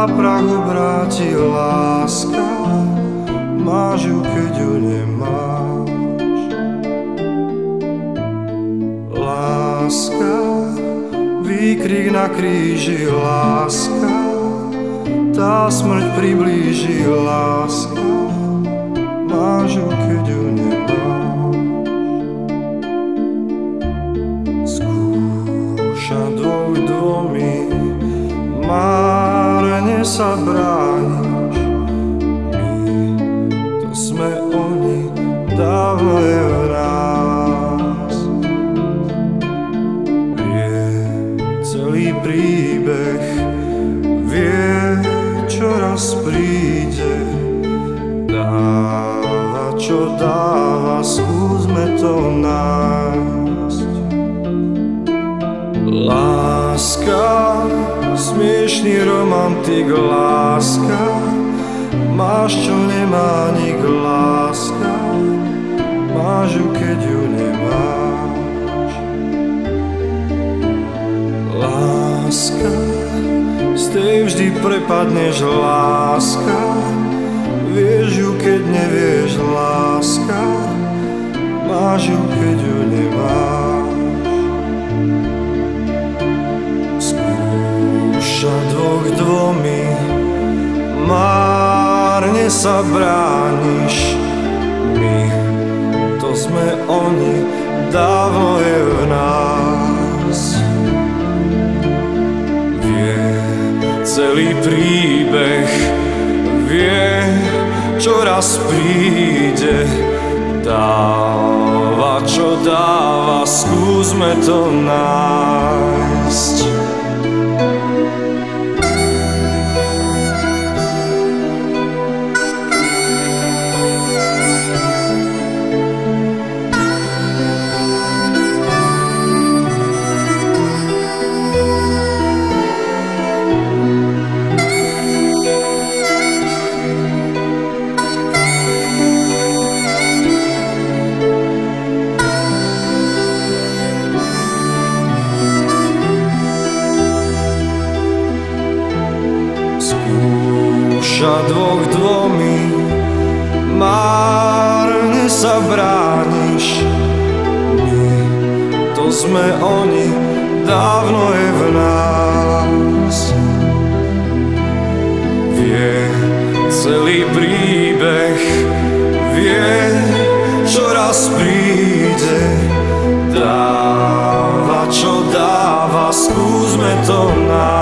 prachu vráti láska, máš ju, keď ju nemáš. Láska, výkrik na kríži, láska, tá smrť priblíži, láska, máš ju, keď ju nemáš. Skúša dvomi, márne sa brániš. My, to sme oni, dávno je v nás. Vie celý príbeh, vie, čo raz príde. Dáva, čo dáva, skúsme to nájsť. Láska, smiešný romantik, láska, máš, čo nemá nik, láska, máš ju, keď ju nemáš. Láska, z tej vždy prepadneš, láska, vieš ju, keď nevieš, láska, máš ju, keď ju nemáš. Dvomi, márne sa brániš. My, to sme oni, dávno je v nás. Vie celý príbeh, vie, čo raz príde. Dáva, čo dáva, skúsme to nájsť. Dvomi, márne sa brániš. My, to sme oni, dávno je v nás. Vie celý príbeh, vie, čo raz príde. Dáva, čo dáva, skúsme to nájsť.